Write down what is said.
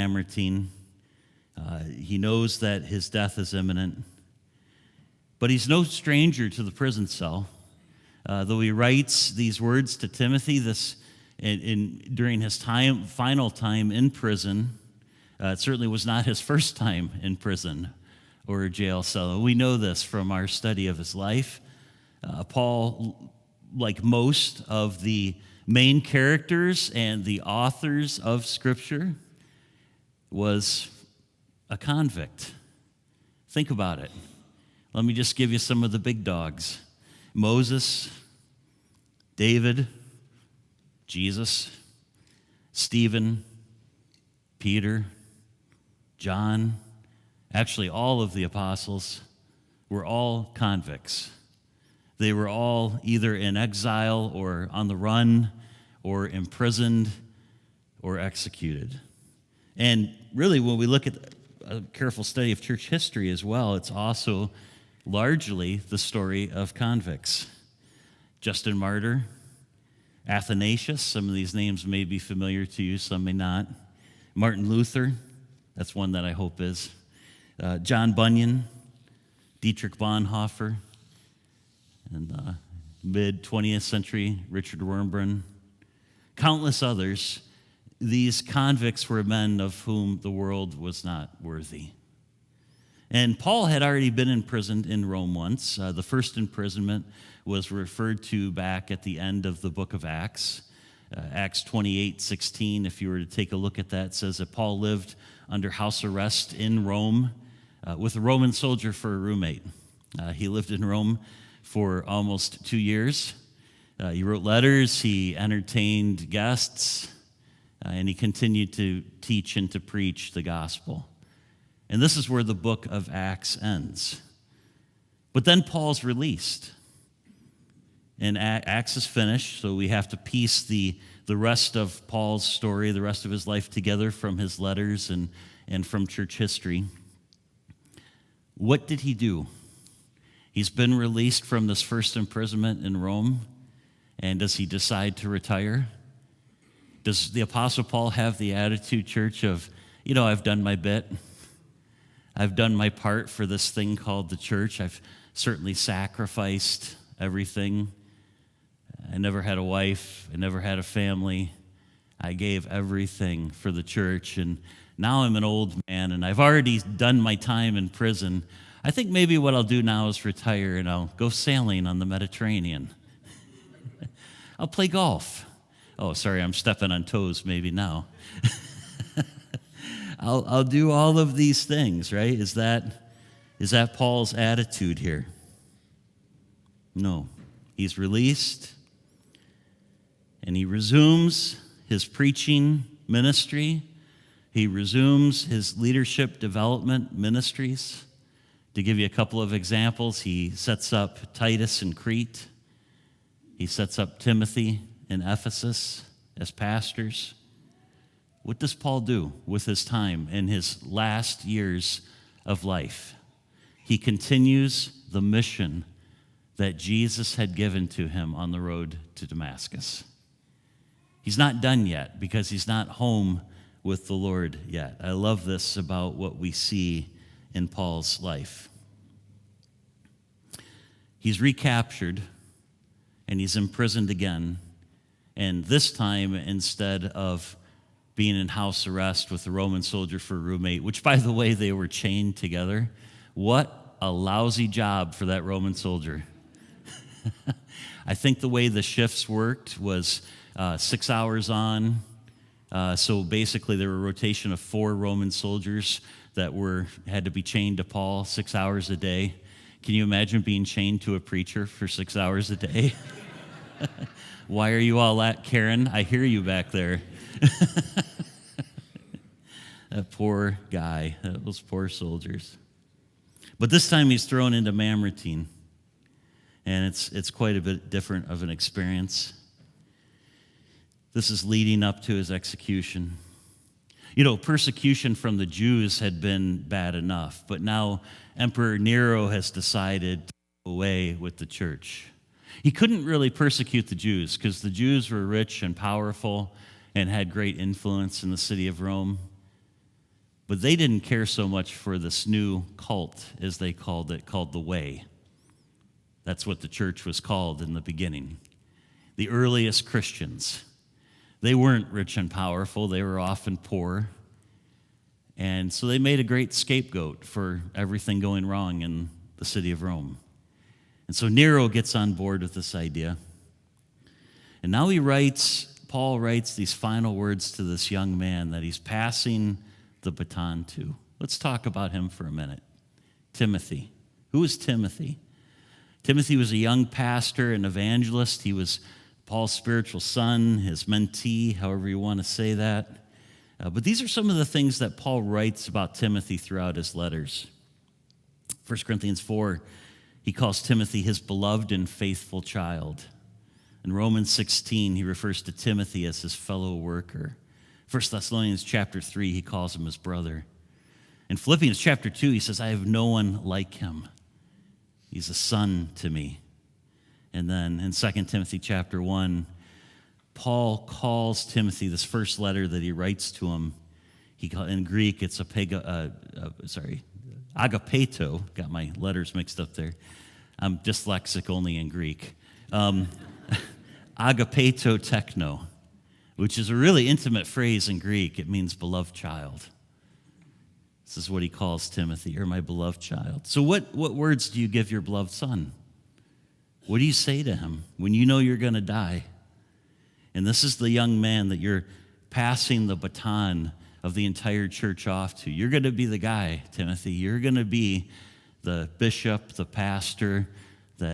Mamertine. He knows that his death is imminent. But he's no stranger to the prison cell. Though he writes these words to Timothy during his final time in prison, it certainly was not his first time in prison or a jail cell. We know this from our study of his life. Paul, like most of the main characters and the authors of Scripture, was a convict. Think about it. Let me just give you some of the big dogs. Moses, David, Jesus, Stephen, Peter, John, actually all of the apostles were all convicts. They were all either in exile or on the run or imprisoned or executed. And really, when we look at a careful study of church history as well, it's also largely the story of convicts. Justin Martyr, Athanasius, some of these names may be familiar to you, some may not. Martin Luther, that's one that I hope is. John Bunyan, Dietrich Bonhoeffer, and mid-20th century, Richard Wurmbrand, countless others. These convicts were men of whom the world was not worthy. And Paul had already been imprisoned in Rome once. The first imprisonment was referred to back at the end of the book of Acts. Acts 28:16, if you were to take a look at that, says that Paul lived under house arrest in Rome with a Roman soldier for a roommate. He lived in Rome for almost 2 years. He wrote letters, he entertained guests, and he continued to teach and to preach the gospel. And this is where the book of Acts ends. But then Paul's released. And Acts is finished, so we have to piece the rest of Paul's story, the rest of his life together from his letters and from church history. What did he do? He's been released from this first imprisonment in Rome, and does he decide to retire? Does the Apostle Paul have the attitude, church, of, I've done my bit. I've done my part for this thing called the church. I've certainly sacrificed everything. I never had a wife. I never had a family. I gave everything for the church, and now I'm an old man, and I've already done my time in prison. I think maybe what I'll do now is retire, and I'll go sailing on the Mediterranean. I'll play golf. Oh, sorry, I'm stepping on toes maybe now. I'll do all of these things, right? Is that Paul's attitude here? No. He's released, and he resumes his preaching ministry. He resumes his leadership development ministries. To give you a couple of examples, he sets up Titus in Crete. He sets up Timothy in Ephesus as pastors. What does Paul do with his time in his last years of life? He continues the mission that Jesus had given to him on the road to Damascus. He's not done yet because he's not home with the Lord yet. I love this about what we see in Paul's life. He's recaptured and he's imprisoned again. And this time, instead of being in house arrest with a Roman soldier for a roommate, which, by the way, they were chained together. What a lousy job for that Roman soldier. I think the way the shifts worked was 6 hours on. So basically, there were a rotation of 4 Roman soldiers that had to be chained to Paul 6 hours a day. Can you imagine being chained to a preacher for 6 hours a day? Why are you all at, Karen? I hear you back there. That poor guy, those poor soldiers. But this time he's thrown into Mamertine, and it's quite a bit different of an experience. This is leading up to his execution. Persecution from the Jews had been bad enough, but now Emperor Nero has decided to go away with the church. He couldn't really persecute the Jews because the Jews were rich and powerful and had great influence in the city of Rome. But they didn't care so much for this new cult, as they called it, called the Way. That's what the church was called in the beginning. The earliest Christians. They weren't rich and powerful. They were often poor. And so they made a great scapegoat for everything going wrong in the city of Rome. And so Nero gets on board with this idea. And now Paul writes these final words to this young man that he's passing the baton to. Let's talk about him for a minute. Timothy. Who is Timothy? Timothy was a young pastor and evangelist. He was Paul's spiritual son, his mentee, however you want to say that. But these are some of the things that Paul writes about Timothy throughout his letters. 1 Corinthians 4, he calls Timothy his beloved and faithful child. In Romans 16, he refers to Timothy as his fellow worker. 1 Thessalonians chapter 3, he calls him his brother. In Philippians chapter 2, he says, I have no one like him. He's a son to me. And then in 2 Timothy chapter 1, Paul calls Timothy, this first letter that he writes to him, in Greek, it's agapeto. Got my letters mixed up there. I'm dyslexic only in Greek. Agapeto techno, which is a really intimate phrase in Greek. It means beloved child. This is what he calls Timothy, you're my beloved child. So what words do you give your beloved son? What do you say to him when you know you're going to die? And this is the young man that you're passing the baton of the entire church off to. You're going to be the guy, Timothy. You're going to be the bishop, the pastor,